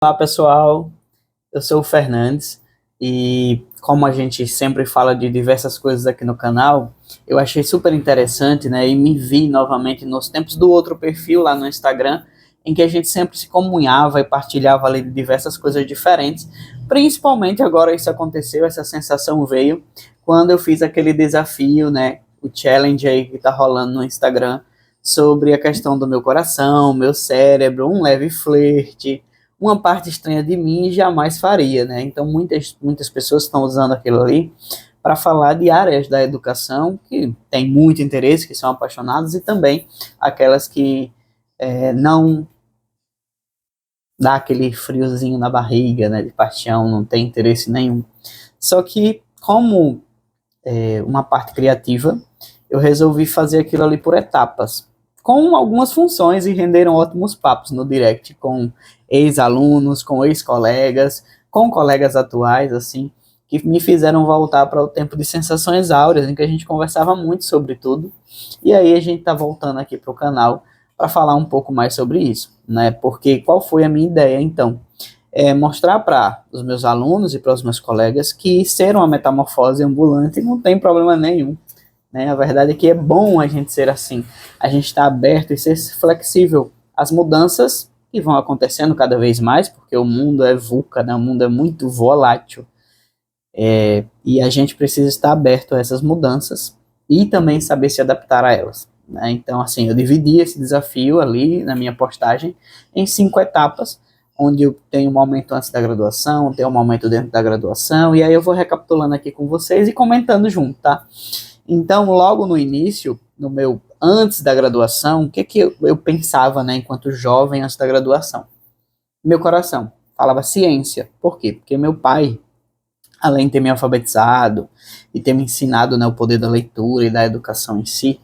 Olá pessoal, eu sou o Fernandes e como a gente sempre fala de diversas coisas aqui no canal, eu achei super interessante, né, e me vi novamente nos tempos do outro perfil lá no Instagram, em que a gente sempre se comunhava e partilhava ali de diversas coisas diferentes, principalmente agora isso aconteceu, essa sensação veio quando eu fiz aquele desafio, né, o challenge aí que tá rolando no Instagram, sobre a questão do meu coração, meu cérebro, um leve flerte, uma parte estranha de mim jamais faria, né? Então muitas pessoas estão usando aquilo ali para falar de áreas da educação que têm muito interesse, que são apaixonadas, e também aquelas que não dá aquele friozinho na barriga, né, de paixão, não tem interesse nenhum. Só que, como uma parte criativa, eu resolvi fazer aquilo ali por etapas, com algumas funções, e renderam ótimos papos no direct com ex-alunos, com ex-colegas, com colegas atuais, assim, que me fizeram voltar para o tempo de sensações áureas, em que a gente conversava muito sobre tudo, e aí a gente está voltando aqui para o canal para falar um pouco mais sobre isso, né? Porque qual foi a minha ideia, então? Mostrar para os meus alunos e para os meus colegas que ser uma metamorfose ambulante não tem problema nenhum, né? A verdade é que é bom a gente ser assim, a gente está aberto e ser flexível às mudanças que vão acontecendo cada vez mais, porque o mundo é VUCA, né? O mundo é muito volátil, e a gente precisa estar aberto a essas mudanças e também saber se adaptar a elas, né? Então, assim, eu dividi esse desafio ali na minha postagem em 5 etapas, onde eu tenho um momento antes da graduação, tenho um momento dentro da graduação, e aí eu vou recapitulando aqui com vocês e comentando junto, tá? Então, logo no início, no meu antes da graduação, o que eu pensava, né, enquanto jovem antes da graduação? Meu coração falava ciência. Por quê? Porque meu pai, além de ter me alfabetizado e ter me ensinado, né, o poder da leitura e da educação em si,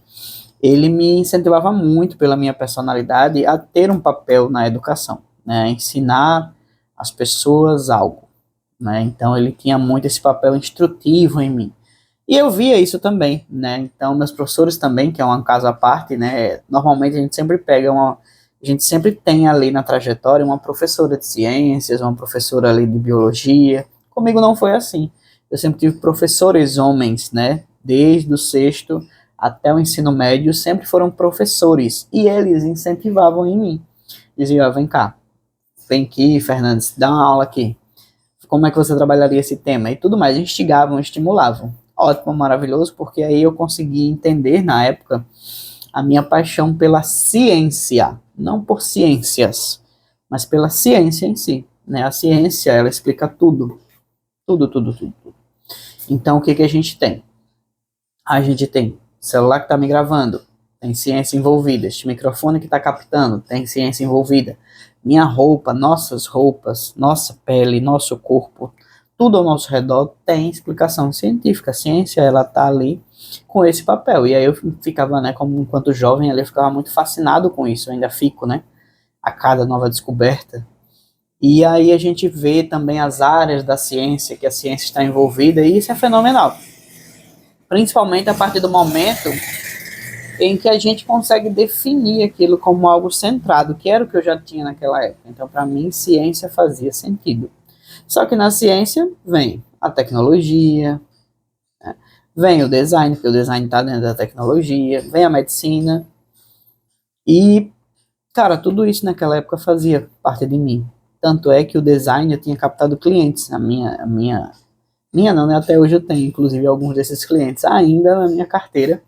ele me incentivava muito pela minha personalidade a ter um papel na educação, né, a ensinar as pessoas algo, né? Então ele tinha muito esse papel instrutivo em mim. E eu via isso também, né? Então, meus professores também, que é uma casa à parte, né? Normalmente a gente sempre pega a gente sempre tem ali na trajetória uma professora de ciências, uma professora ali de biologia. Comigo não foi assim. Eu sempre tive professores homens, né? Desde o sexto até o ensino médio, sempre foram professores. E eles incentivavam em mim. Diziam, vem cá, vem aqui, Fernandes, dá uma aula aqui. Como é que você trabalharia esse tema? E tudo mais, instigavam, estimulavam. Ótimo, maravilhoso, porque aí eu consegui entender na época a minha paixão pela ciência, não por ciências, mas pela ciência em si, né? A ciência, ela explica tudo, tudo, tudo, tudo. Então, o que a gente tem? A gente tem celular que está me gravando, tem ciência envolvida. Este microfone que está captando, tem ciência envolvida. Minha roupa, nossas roupas, nossa pele, nosso corpo, tudo ao nosso redor tem explicação científica. A ciência, ela está ali com esse papel. E aí eu ficava, né, como enquanto jovem, ali eu ficava muito fascinado com isso. Eu ainda fico, né, a cada nova descoberta. E aí a gente vê também as áreas da ciência, que a ciência está envolvida, e isso é fenomenal. Principalmente a partir do momento em que a gente consegue definir aquilo como algo centrado, que era o que eu já tinha naquela época. Então, para mim, ciência fazia sentido. Só que na ciência vem a tecnologia, né? Vem o design, porque o design está dentro da tecnologia, vem a medicina, e, cara, tudo isso naquela época fazia parte de mim. Tanto é que o design eu tinha captado clientes, minha não, né? Até hoje eu tenho, inclusive, alguns desses clientes ainda na minha carteira,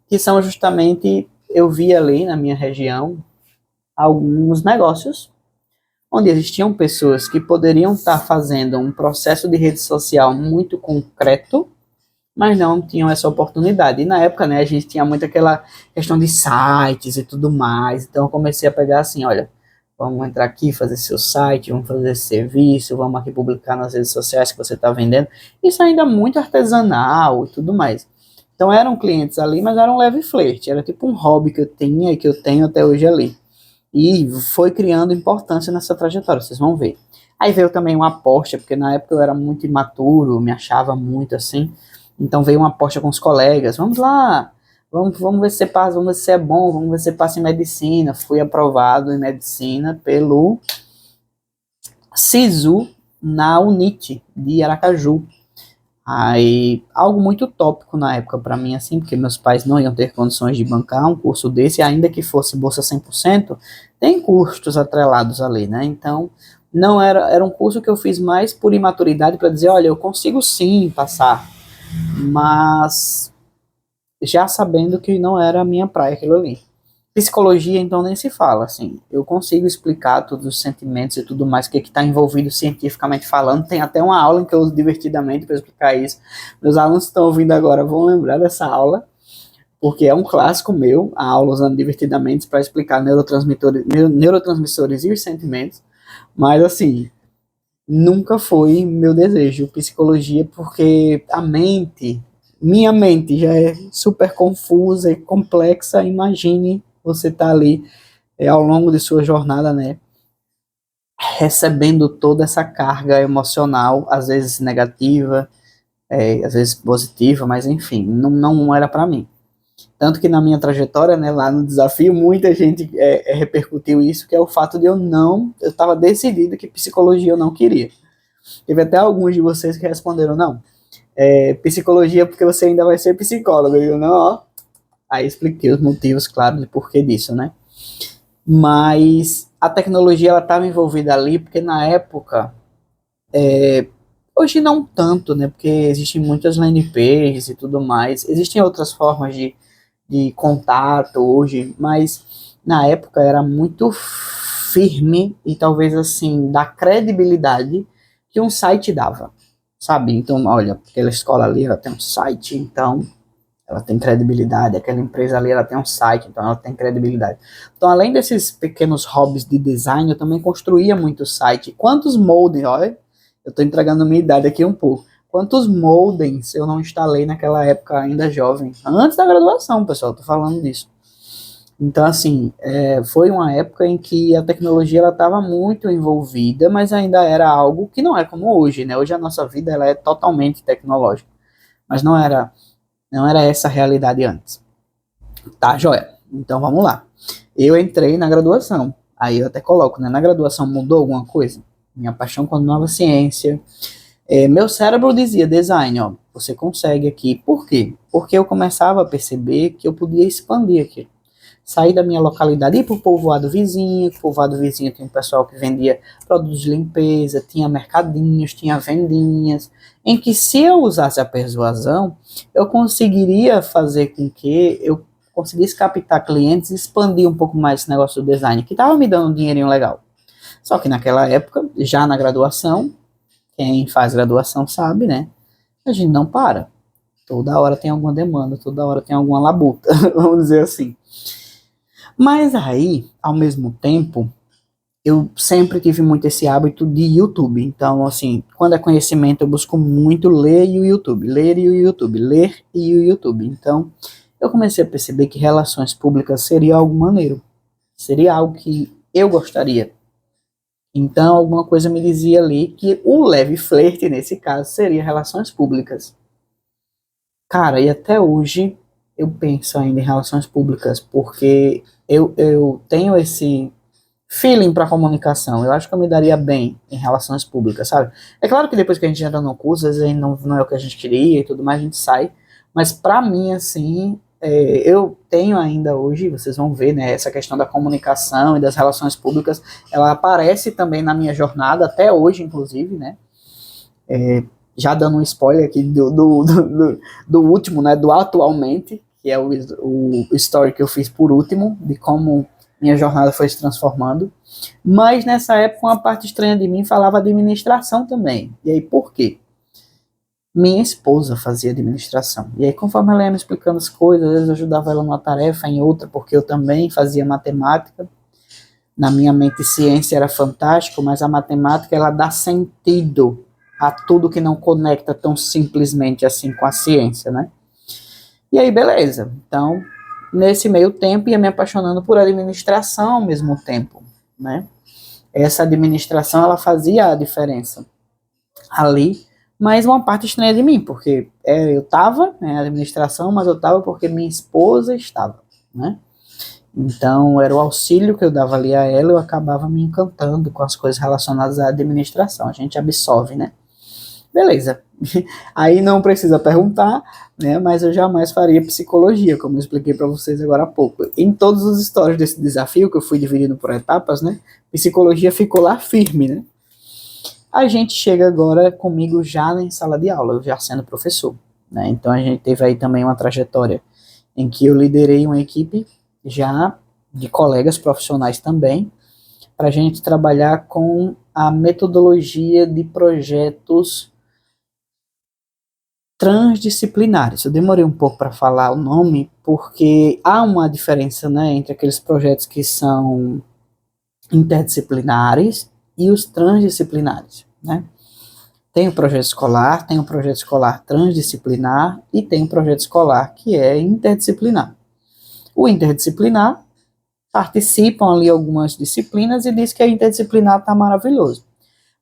que são justamente, eu vi ali na minha região, alguns negócios, onde existiam pessoas que poderiam estar fazendo um processo de rede social muito concreto, mas não tinham essa oportunidade. E na época, né, a gente tinha muito aquela questão de sites e tudo mais, então eu comecei a pegar assim, olha, vamos entrar aqui, fazer seu site, vamos fazer esse serviço, vamos aqui publicar nas redes sociais que você está vendendo. Isso ainda é muito artesanal e tudo mais. Então eram clientes ali, mas era um leve flerte, era tipo um hobby que eu tinha e que eu tenho até hoje ali. E foi criando importância nessa trajetória, vocês vão ver. Aí veio também uma aposta, porque na época eu era muito imaturo, me achava muito assim. Então veio uma aposta com os colegas, vamos lá, vamos ver se você passa, vamos ver se você é bom, vamos ver se você passa em medicina. Fui aprovado em medicina SISU na UNIT de Aracaju. Aí, algo muito utópico na época para mim, assim, porque meus pais não iam ter condições de bancar um curso desse, ainda que fosse bolsa 100%, tem custos atrelados ali, né? Então, não era um curso que eu fiz mais por imaturidade para dizer, olha, eu consigo sim passar, mas já sabendo que não era a minha praia aquilo ali. Psicologia, então, nem se fala, assim, eu consigo explicar todos os sentimentos e tudo mais, o que está envolvido cientificamente falando, tem até uma aula em que eu uso divertidamente para explicar isso, meus alunos que estão ouvindo agora vão lembrar dessa aula, porque é um clássico meu, a aula usando divertidamente para explicar neurotransmissores e os sentimentos, mas assim, nunca foi meu desejo psicologia, porque minha mente já é super confusa e complexa, imagine você tá ali ao longo de sua jornada, né, recebendo toda essa carga emocional, às vezes negativa, às vezes positiva, mas enfim, não era para mim. Tanto que na minha trajetória, né, lá no desafio, muita gente repercutiu isso, que é o fato de eu estava decidido que psicologia eu não queria. Teve até alguns de vocês que responderam, não, psicologia porque você ainda vai ser psicólogo. E eu, não, ó. Aí expliquei os motivos, claro, de porquê disso, né? Mas a tecnologia, ela estava envolvida ali, porque na época, hoje não tanto, né? Porque existem muitas landing pages e tudo mais, existem outras formas de contato hoje, mas na época era muito firme e talvez assim, da credibilidade que um site dava, sabe? Então, olha, aquela escola ali, ela tem um site, então ela tem credibilidade, aquela empresa ali, ela tem um site, então ela tem credibilidade. Então, além desses pequenos hobbies de design, eu também construía muito site. Quantos modems, olha, eu estou entregando minha idade aqui um pouco, quantos modems eu não instalei naquela época ainda jovem, antes da graduação, pessoal, tô falando disso. Então, assim, foi uma época em que a tecnologia ela estava muito envolvida, mas ainda era algo que não é como hoje, né? Hoje a nossa vida ela é totalmente tecnológica, mas não era essa a realidade antes. Tá, joia? Então vamos lá. Eu entrei na graduação, aí eu até coloco, né? Na graduação mudou alguma coisa? Minha paixão continuava ciência. Meu cérebro dizia, design, ó, você consegue aqui. Por quê? Porque eu começava a perceber que eu podia expandir aqui. Sair da minha localidade, ir para o povoado vizinho. O povoado vizinho tinha um pessoal que vendia produtos de limpeza, tinha mercadinhos, tinha vendinhas, em que se eu usasse a persuasão, eu conseguiria fazer com que eu conseguisse captar clientes e expandir um pouco mais esse negócio do design, que estava me dando um dinheirinho legal. Só que naquela época, já na graduação, quem faz graduação sabe, né? A gente não para. Toda hora tem alguma demanda, toda hora tem alguma labuta, vamos dizer assim. Mas aí, ao mesmo tempo, eu sempre tive muito esse hábito de YouTube. Então, assim, quando é conhecimento, eu busco muito ler e o YouTube, ler e o YouTube, ler e o YouTube. Então, eu comecei a perceber que relações públicas seria algo maneiro. Seria algo que eu gostaria. Então, alguma coisa me dizia ali que o leve flerte, nesse caso, seria relações públicas. Cara, e até hoje eu penso ainda em relações públicas, porque eu tenho esse feeling para comunicação. Eu acho que eu me daria bem em relações públicas, sabe? É claro que depois que a gente entra no curso, às vezes não é o que a gente queria e tudo mais, a gente sai. Mas para mim, assim, eu tenho ainda hoje, vocês vão ver, né, essa questão da comunicação e das relações públicas, ela aparece também na minha jornada, até hoje, inclusive, né? Já dando um spoiler aqui do último, né, do atualmente, que é o story que eu fiz por último, de como minha jornada foi se transformando. Mas nessa época, uma parte estranha de mim falava administração também. E aí, por quê? Minha esposa fazia administração. E aí, conforme ela ia me explicando as coisas, às vezes eu ajudava ela numa tarefa, em outra, porque eu também fazia matemática. Na minha mente, ciência era fantástico, mas a matemática, ela dá sentido a tudo que não conecta tão simplesmente assim com a ciência, né? E aí, beleza. Então, nesse meio tempo, ia me apaixonando por administração ao mesmo tempo, né? Essa administração, ela fazia a diferença ali, mas uma parte estranha de mim, porque eu estava na administração, mas eu estava porque minha esposa estava, né? Então, era o auxílio que eu dava ali a ela, eu acabava me encantando com as coisas relacionadas à administração. A gente absorve, né? Beleza. Aí não precisa perguntar, né? Mas eu jamais faria psicologia, como eu expliquei para vocês agora há pouco. Em todas as histórias desse desafio, que eu fui dividindo por etapas, né? Psicologia ficou lá firme, né? A gente chega agora comigo já em sala de aula, eu já sendo professor, né? Então a gente teve aí também uma trajetória em que eu liderei uma equipe já de colegas profissionais também, para a gente trabalhar com a metodologia de projetos transdisciplinares. Eu demorei um pouco para falar o nome, porque há uma diferença, né, entre aqueles projetos que são interdisciplinares e os transdisciplinares, né? Tem o projeto escolar transdisciplinar e tem o projeto escolar que é interdisciplinar. O interdisciplinar participam ali algumas disciplinas e diz que a interdisciplinar está maravilhoso.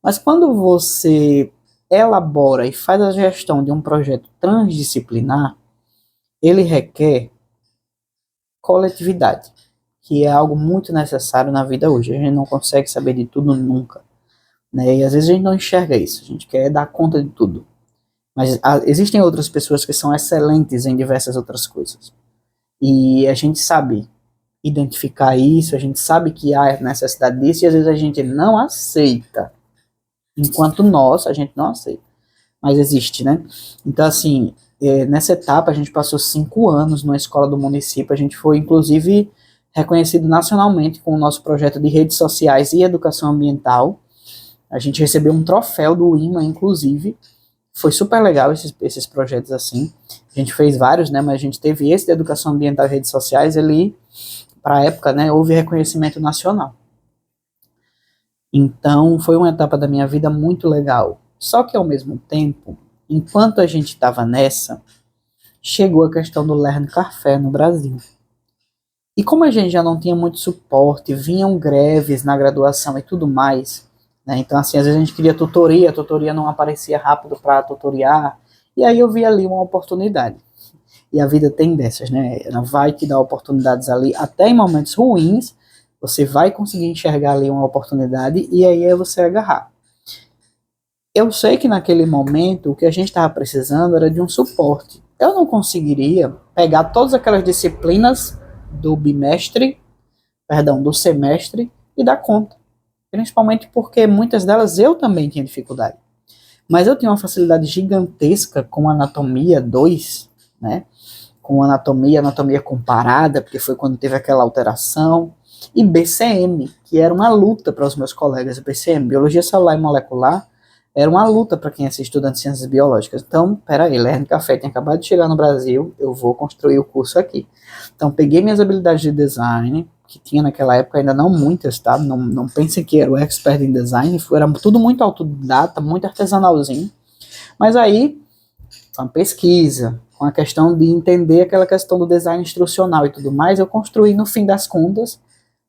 Mas quando você elabora e faz a gestão de um projeto transdisciplinar, ele requer coletividade, que é algo muito necessário na vida hoje. A gente não consegue saber de tudo nunca, né? E às vezes a gente não enxerga isso, a gente quer dar conta de tudo. Mas existem outras pessoas que são excelentes em diversas outras coisas. E a gente sabe identificar isso, a gente sabe que há necessidade disso e às vezes a gente não aceita. Enquanto nós, a gente não aceita. Mas existe, né? Então, assim, nessa etapa a gente passou 5 anos numa escola do município, a gente foi, inclusive, reconhecido nacionalmente com o nosso projeto de redes sociais e educação ambiental. A gente recebeu um troféu do IMA, inclusive. Foi super legal esses projetos assim. A gente fez vários, né? Mas a gente teve esse de educação ambiental e redes sociais, ele, para a época, né, houve reconhecimento nacional. Então, foi uma etapa da minha vida muito legal. Só que, ao mesmo tempo, enquanto a gente estava nessa, chegou a questão do Learn Café no Brasil. E como a gente já não tinha muito suporte, vinham greves na graduação e tudo mais, né? Então, assim, às vezes a gente queria tutoria, a tutoria não aparecia rápido para tutoriar, e aí eu vi ali uma oportunidade. E a vida tem dessas, né? Ela vai te dar oportunidades ali, até em momentos ruins, você vai conseguir enxergar ali uma oportunidade e aí é você agarrar. Eu sei que naquele momento o que a gente estava precisando era de um suporte. Eu não conseguiria pegar todas aquelas disciplinas do bimestre, perdão, do semestre e dar conta. Principalmente porque muitas delas eu também tinha dificuldade. Mas eu tinha uma facilidade gigantesca com anatomia 2, né? Com anatomia comparada, porque foi quando teve aquela alteração, e BCM, que era uma luta para os meus colegas. BCM, Biologia Celular e Molecular, era uma luta para quem é estudante de ciências biológicas. Então, peraí, Lerner Café tem acabado de chegar no Brasil, eu vou construir o curso aqui. Então, peguei minhas habilidades de design, que tinha naquela época ainda não muitas, tá? Não pensem que era o expert em design, era tudo muito autodidata, muito artesanalzinho. Mas aí, com a pesquisa, com a questão de entender aquela questão do design instrucional e tudo mais, eu construí, no fim das contas,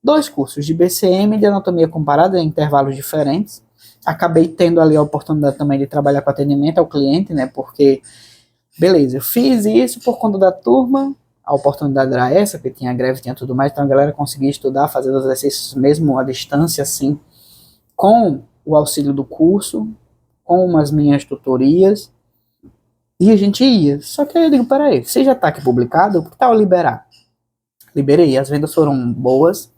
2 cursos de BCM e de anatomia comparada em intervalos diferentes. Acabei tendo ali a oportunidade também de trabalhar com atendimento ao cliente, né? Porque, beleza, eu fiz isso por conta da turma, a oportunidade era essa, porque tinha greve, tinha tudo mais, então a galera conseguia estudar, fazer os exercícios mesmo à distância, assim, com o auxílio do curso, com as minhas tutorias, e a gente ia. Só que aí eu digo, peraí, você já tá aqui publicado, por que tal liberar? Liberei, as vendas foram boas,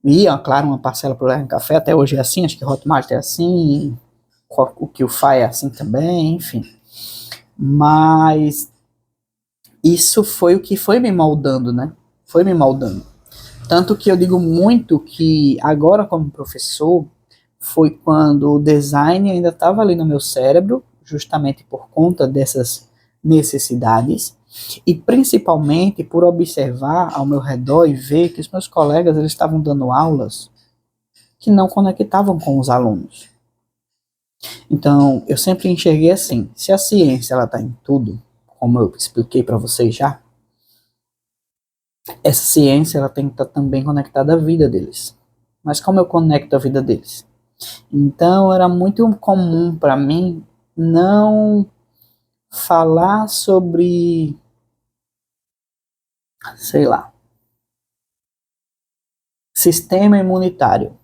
e, claro, uma parcela pro Lerner Café, até hoje é assim, acho que Hotmart é assim, o QFI é assim também, enfim. Mas isso foi o que foi me moldando, né? Foi me moldando. Tanto que eu digo muito que agora como professor, foi quando o design ainda estava ali no meu cérebro, justamente por conta dessas necessidades, e principalmente por observar ao meu redor e ver que os meus colegas eles estavam dando aulas que não conectavam com os alunos. Então, eu sempre enxerguei assim, se a ciência ela está em tudo, como eu expliquei para vocês já, essa ciência ela tem que estar também conectada à vida deles. Mas como eu conecto a vida deles? Então, era muito comum para mim não falar sobre, sei lá, sistema imunitário,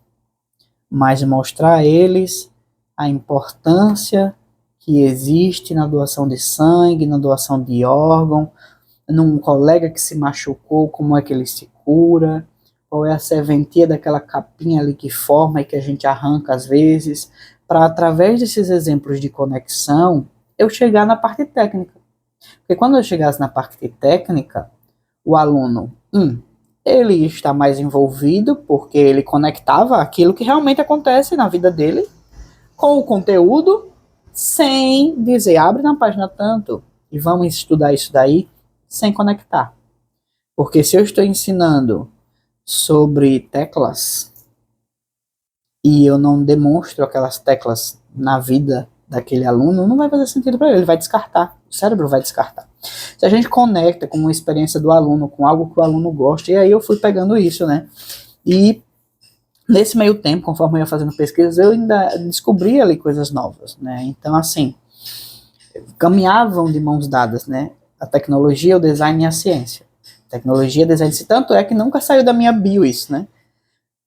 mas mostrar a eles a importância que existe na doação de sangue, na doação de órgão, num colega que se machucou, como é que ele se cura, qual é a serventia daquela capinha ali que forma e que a gente arranca às vezes, para através desses exemplos de conexão, eu chegar na parte técnica. Porque quando eu chegasse na parte técnica, o aluno, ele está mais envolvido, porque ele conectava aquilo que realmente acontece na vida dele com o conteúdo, sem dizer, abre na página tanto e vamos estudar isso daí, sem conectar. Porque se eu estou ensinando sobre teclas e eu não demonstro aquelas teclas na vida daquele aluno, não vai fazer sentido para ele, ele vai descartar, o cérebro vai descartar. Se a gente conecta com uma experiência do aluno, com algo que o aluno gosta, e aí eu fui pegando isso, né? E nesse meio tempo, conforme eu ia fazendo pesquisas, eu ainda descobri ali coisas novas, né? Então, assim, caminhavam de mãos dadas, né? A tecnologia, o design e a ciência. Tecnologia, design, tanto é que nunca saiu da minha bio isso, né?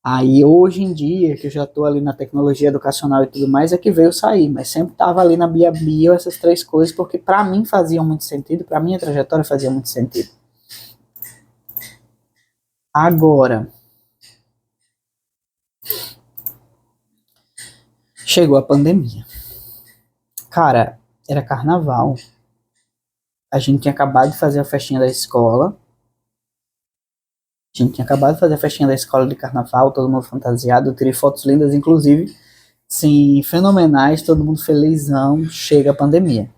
Aí, hoje em dia, que eu já estou ali na tecnologia educacional e tudo mais, é que veio sair, mas sempre estava ali na minha bio essas três coisas, porque para mim faziam muito sentido, para minha trajetória fazia muito sentido. Agora, chegou a pandemia. Cara, era carnaval. A gente tinha acabado de fazer a festinha da escola. A gente tinha acabado de fazer a festinha da escola de carnaval, todo mundo fantasiado. Eu tirei fotos lindas, inclusive, sim, fenomenais, todo mundo felizão. Chega a pandemia.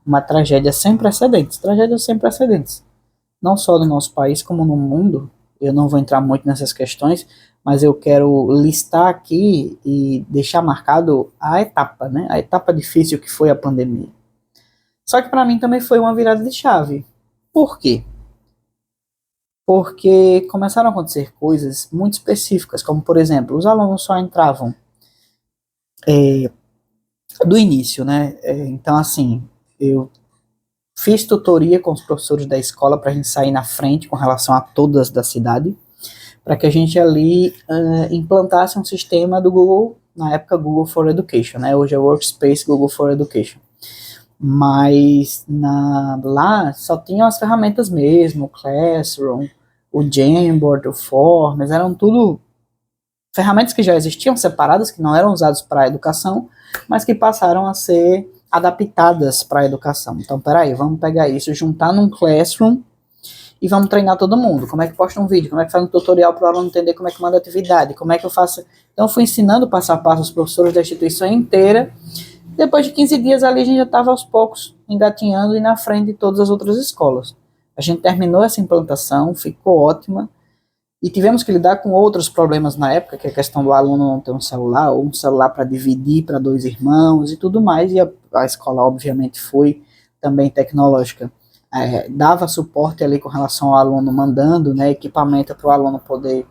Uma tragédia sem precedentes. Tragédias sem precedentes. Não só no nosso país, como no mundo. Eu não vou entrar muito nessas questões, mas eu quero listar aqui e deixar marcado a etapa, né? A etapa difícil que foi a pandemia. Só que para mim também foi uma virada de chave. Por quê? Porque começaram a acontecer coisas muito específicas, como por exemplo, os alunos só entravam do início, né? Então assim, eu fiz tutoria com os professores da escola para a gente sair na frente com relação a todas da cidade, para que a gente ali implantasse um sistema do Google, na época Google for Education, né? Hoje é Workspace Google for Education. Mas lá só tinham as ferramentas mesmo, o Classroom, o Jamboard, o Forms, eram tudo ferramentas que já existiam separadas, que não eram usadas para a educação, mas que passaram a ser adaptadas para a educação. Então, peraí, vamos pegar isso, juntar num Classroom e vamos treinar todo mundo. Como é que posta um vídeo, como é que faz um tutorial para o aluno entender como é que manda atividade, como é que eu faço... Então, eu fui ensinando passo a passo os professores da instituição inteira. Depois de 15 dias ali, a gente já estava aos poucos engatinhando e na frente de todas as outras escolas. A gente terminou essa implantação, ficou ótima, e tivemos que lidar com outros problemas na época, que é a questão do aluno não ter um celular, ou um celular para dividir para 2 irmãos e tudo mais, e a escola obviamente foi também tecnológica. Dava suporte ali com relação ao aluno, mandando, né, equipamento para o aluno poder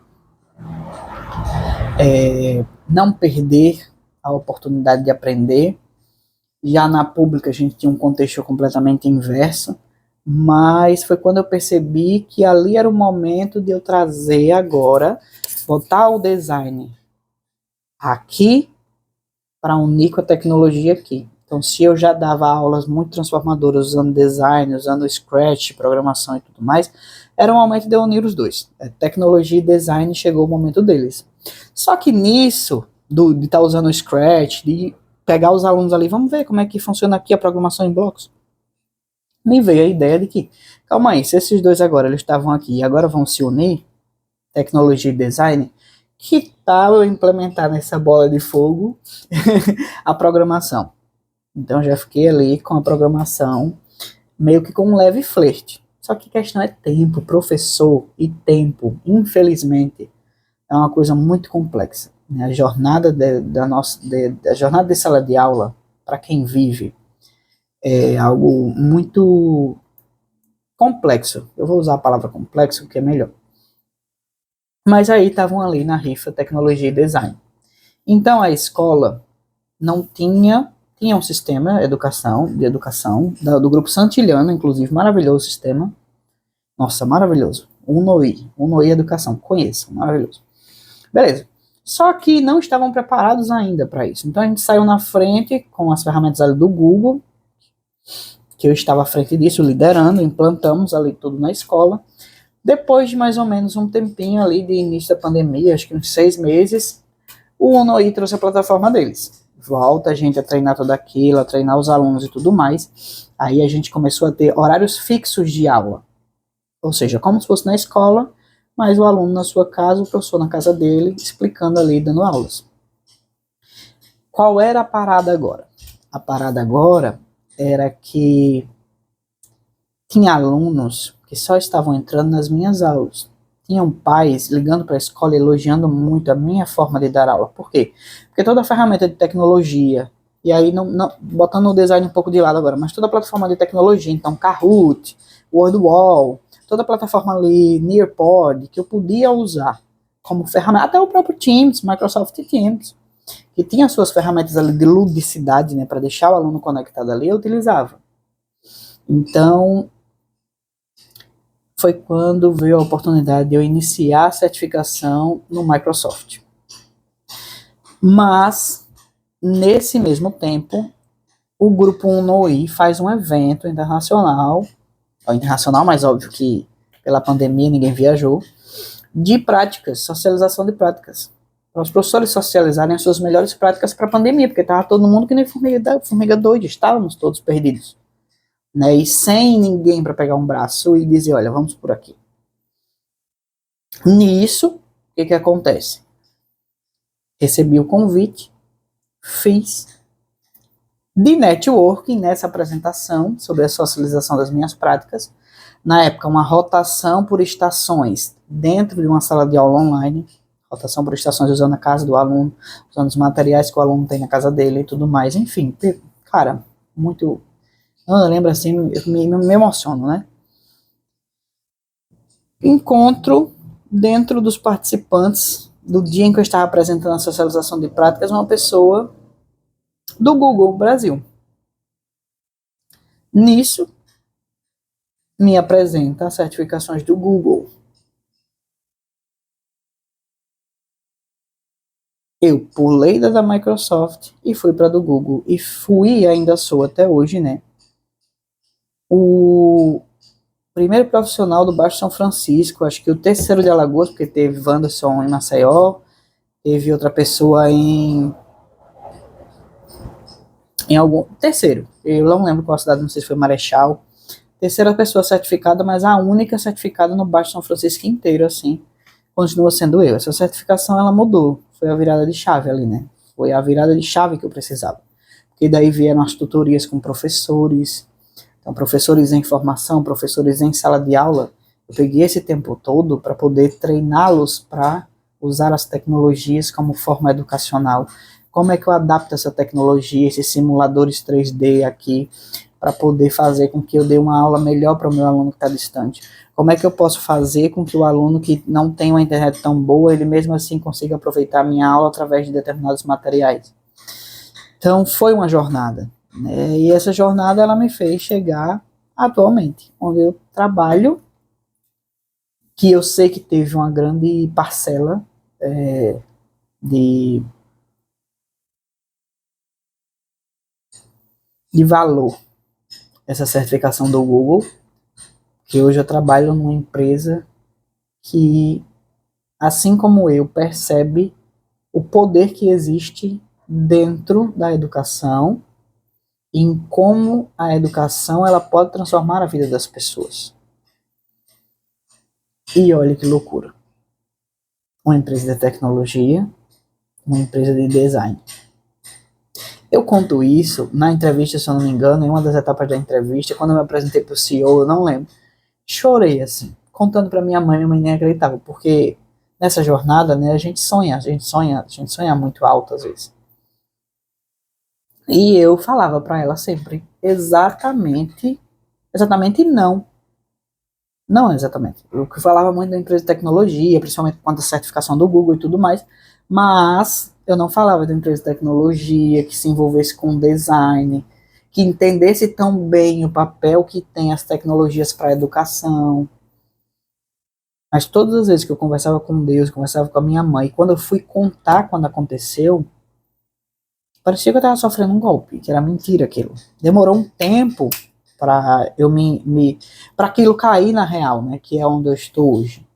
não perder a oportunidade de aprender. Já na pública a gente tinha um contexto completamente inverso, mas foi quando eu percebi que ali era o momento de eu trazer agora, botar o design aqui para unir com a tecnologia aqui. Então, se eu já dava aulas muito transformadoras usando design, usando Scratch, programação e tudo mais, era o momento de eu unir os dois. Tecnologia e design chegou o momento deles. Só que nisso, de estar usando o Scratch, de pegar os alunos ali, vamos ver como é que funciona aqui a programação em blocos. Me veio a ideia de que, calma aí, se esses dois agora eles estavam aqui e agora vão se unir, tecnologia e design, que tal eu implementar nessa bola de fogo a programação? Então já fiquei ali com a programação, meio que com um leve flerte. Só que a questão é tempo, professor e tempo, infelizmente, é uma coisa muito complexa. A jornada a jornada de sala de aula, para quem vive, é algo muito complexo. Eu vou usar a palavra complexo, que é melhor. Mas aí estavam ali na rifa tecnologia e design. Então a escola não tinha um sistema de educação do grupo Santiliano, inclusive, maravilhoso sistema. Nossa, maravilhoso. Unoí Educação, conheçam, maravilhoso. Beleza. Só que não estavam preparados ainda para isso. Então a gente saiu na frente com as ferramentas ali do Google, que eu estava à frente disso, liderando, implantamos ali tudo na escola. Depois de mais ou menos um tempinho ali de início da pandemia, acho que uns 6 meses, o Unoí trouxe a plataforma deles. Volta a gente a treinar tudo aquilo, a treinar os alunos e tudo mais. Aí a gente começou a ter horários fixos de aula. Ou seja, como se fosse na escola, mas o aluno na sua casa, o professor na casa dele, explicando ali, dando aulas. Qual era a parada agora? A parada agora era que tinha alunos que só estavam entrando nas minhas aulas. Tinham pais ligando para a escola elogiando muito a minha forma de dar aula. Por quê? Porque toda a ferramenta de tecnologia, e aí botando o design um pouco de lado agora, mas toda a plataforma de tecnologia, então Kahoot, WordWall, toda a plataforma ali, Nearpod, que eu podia usar como ferramenta, até o próprio Teams, Microsoft Teams, que tinha suas ferramentas ali de ludicidade, né, para deixar o aluno conectado ali, eu utilizava. Então, foi quando veio a oportunidade de eu iniciar a certificação no Microsoft. Mas, nesse mesmo tempo, o Grupo Unoí faz um evento internacional, mas óbvio que pela pandemia ninguém viajou, de práticas, socialização de práticas. Para os professores socializarem as suas melhores práticas para a pandemia, porque estava todo mundo que nem formiga doida, estávamos todos perdidos. Né, e sem ninguém para pegar um braço e dizer, olha, vamos por aqui. Nisso, o que acontece? Recebi o convite, fiz de networking nessa apresentação sobre a socialização das minhas práticas. Na época, uma rotação por estações dentro de uma sala de aula online, rotação por estações usando a casa do aluno, usando os materiais que o aluno tem na casa dele e tudo mais. Enfim, cara, muito... Eu lembro assim, me emociono, né? Encontro dentro dos participantes do dia em que eu estava apresentando a socialização de práticas uma pessoa do Google Brasil. Nisso, me apresenta as certificações do Google. Eu pulei da Microsoft e fui para a do Google. E fui, e ainda sou até hoje, né? O primeiro profissional do Baixo São Francisco, acho que o terceiro de Alagoas, porque teve Wanderson em Maceió, teve outra pessoa em algum... Terceiro, eu não lembro qual cidade, não sei se foi Marechal. Terceira pessoa certificada, mas a única certificada no Baixo São Francisco inteiro, assim, continua sendo eu. Essa certificação, ela mudou, foi a virada de chave ali, né? Foi a virada de chave que eu precisava. Porque daí vieram as tutorias com professores, então professores em formação, professores em sala de aula. Eu peguei esse tempo todo para poder treiná-los para usar as tecnologias como forma educacional. Como é que eu adapto essa tecnologia, esses simuladores 3D aqui, para poder fazer com que eu dê uma aula melhor para o meu aluno que está distante? Como é que eu posso fazer com que o aluno que não tem uma internet tão boa, ele mesmo assim consiga aproveitar a minha aula através de determinados materiais? Então, foi uma jornada, né? E essa jornada, ela me fez chegar atualmente, onde eu trabalho, que eu sei que teve uma grande parcela de valor essa certificação do Google, que hoje eu trabalho numa empresa que, assim como eu, percebe o poder que existe dentro da educação, em como a educação ela pode transformar a vida das pessoas. E olha que loucura. Uma empresa de tecnologia, uma empresa de design. Eu conto isso na entrevista, se eu não me engano, em uma das etapas da entrevista, quando eu me apresentei para o CEO, eu não lembro. Chorei, assim, contando para minha mãe nem acreditava, porque nessa jornada, né, a gente sonha muito alto às vezes. E eu falava para ela sempre, exatamente não. Não exatamente. Eu falava muito da empresa de tecnologia, principalmente quanto à certificação do Google e tudo mais, mas eu não falava de empresa de tecnologia que se envolvesse com design, que entendesse tão bem o papel que tem as tecnologias para a educação. Mas todas as vezes que eu conversava com Deus, conversava com a minha mãe, quando eu fui contar quando aconteceu, parecia que eu estava sofrendo um golpe, que era mentira aquilo. Demorou um tempo para eu para aquilo cair na real, né, que é onde eu estou hoje.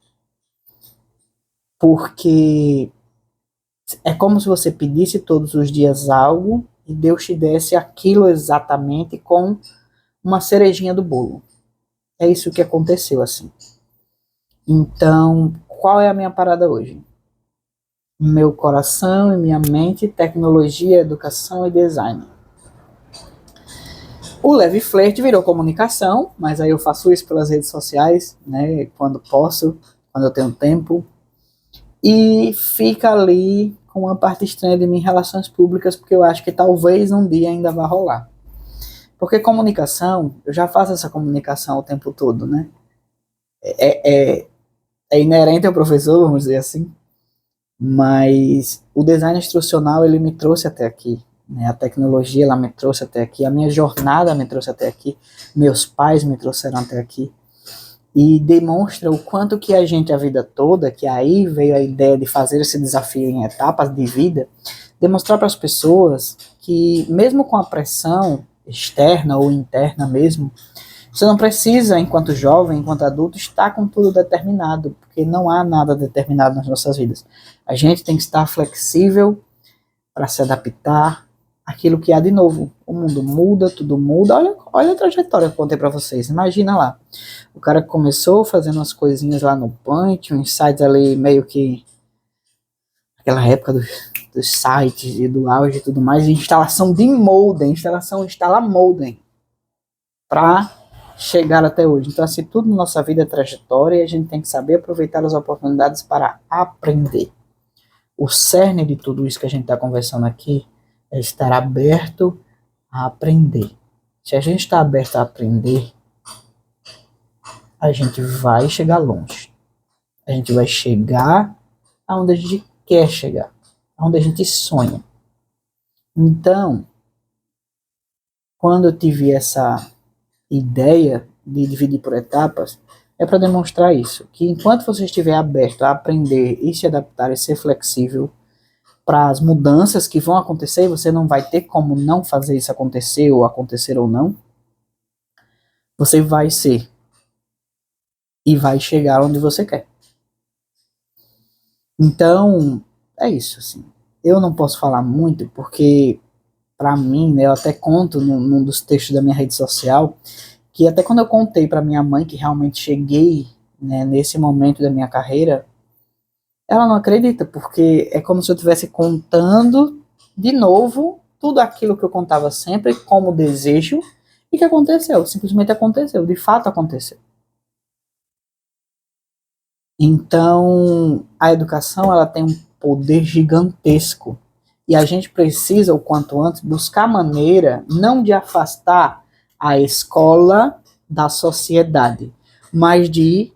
Porque é como se você pedisse todos os dias algo e Deus te desse aquilo exatamente com uma cerejinha do bolo. É isso que aconteceu, assim. Então, qual é a minha parada hoje? Meu coração e minha mente, tecnologia, educação e design. O Leve Flerte virou comunicação, mas aí eu faço isso pelas redes sociais, né, quando posso, quando eu tenho tempo. E fica ali com uma parte estranha de mim em relações públicas, porque eu acho que talvez um dia ainda vá rolar. Porque comunicação, eu já faço essa comunicação o tempo todo, né? É inerente ao professor, vamos dizer assim, mas o design instrucional, ele me trouxe até aqui, né? A tecnologia, ela me trouxe até aqui, a minha jornada me trouxe até aqui, meus pais me trouxeram até aqui, e demonstra o quanto que a gente, a vida toda, que aí veio a ideia de fazer esse desafio em etapas de vida, demonstrar para as pessoas que, mesmo com a pressão externa ou interna mesmo, você não precisa, enquanto jovem, enquanto adulto, estar com tudo determinado, porque não há nada determinado nas nossas vidas. A gente tem que estar flexível para se adaptar àquilo que há de novo. O mundo muda, tudo muda. Olha a trajetória que eu contei para vocês. Imagina lá. O cara começou fazendo umas coisinhas lá no Paint, uns sites ali meio que aquela época dos sites e do auge e tudo mais, instalação de modem, instala modem para chegar até hoje. Então, assim, tudo na nossa vida é trajetória e a gente tem que saber aproveitar as oportunidades para aprender. O cerne de tudo isso que a gente está conversando aqui é estar aberto a aprender. Se a gente está aberto a aprender, a gente vai chegar longe. A gente vai chegar aonde a gente quer chegar, aonde a gente sonha. Então, quando eu tive essa ideia de dividir por etapas, é para demonstrar isso, que enquanto você estiver aberto a aprender e se adaptar e ser flexível para as mudanças que vão acontecer, você não vai ter como não fazer isso acontecer ou não, você vai ser e vai chegar onde você quer. Então, é isso, assim. Eu não posso falar muito porque, para mim, né, eu até conto num dos textos da minha rede social, que até quando eu contei para minha mãe que realmente cheguei, né, nesse momento da minha carreira, ela não acredita, porque é como se eu estivesse contando de novo tudo aquilo que eu contava sempre como desejo e que aconteceu, simplesmente aconteceu, de fato aconteceu. Então, a educação, ela tem um poder gigantesco e a gente precisa, o quanto antes, buscar maneira não de afastar a escola da sociedade, mas de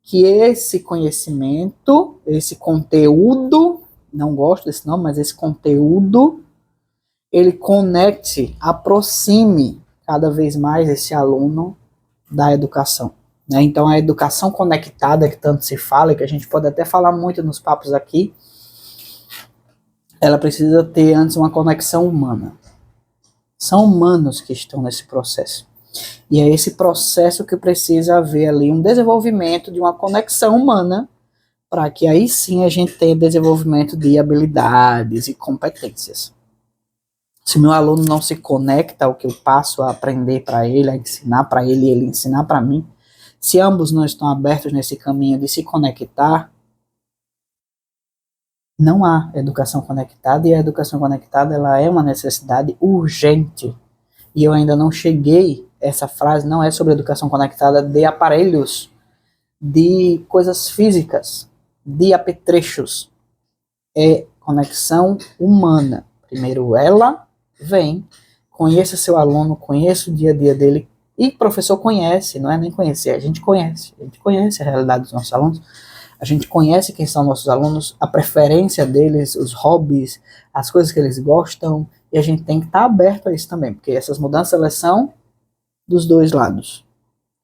que esse conhecimento, esse conteúdo, não gosto desse nome, mas esse conteúdo, ele conecte, aproxime cada vez mais esse aluno da educação. Né? Então, a educação conectada, que tanto se fala, e que a gente pode até falar muito nos papos aqui, ela precisa ter antes uma conexão humana. São humanos que estão nesse processo. E é esse processo que precisa haver ali um desenvolvimento de uma conexão humana para que aí sim a gente tenha desenvolvimento de habilidades e competências. Se meu aluno não se conecta ao que eu passo a aprender para ele, a ensinar para ele e ele ensinar para mim, se ambos não estão abertos nesse caminho de se conectar, não há educação conectada, e a educação conectada ela é uma necessidade urgente. E eu ainda não cheguei, essa frase não é sobre educação conectada de aparelhos, de coisas físicas, de apetrechos. É conexão humana. Primeiro ela vem, conheça seu aluno, conheça o dia a dia dele, e o professor conhece, não é nem conhecer, a gente conhece a realidade dos nossos alunos, a gente conhece quem são nossos alunos, a preferência deles, os hobbies, as coisas que eles gostam, e a gente tem que estar aberto a isso também, porque essas mudanças elas são dos dois lados,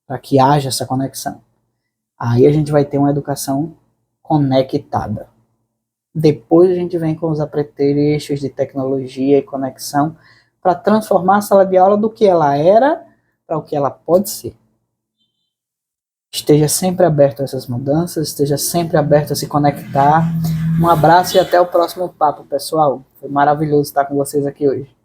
para que haja essa conexão. Aí a gente vai ter uma educação conectada. Depois a gente vem com os apetrechos de tecnologia e conexão para transformar a sala de aula do que ela era para o que ela pode ser. Esteja sempre aberto a essas mudanças, esteja sempre aberto a se conectar. Um abraço e até o próximo papo, pessoal. Foi maravilhoso estar com vocês aqui hoje.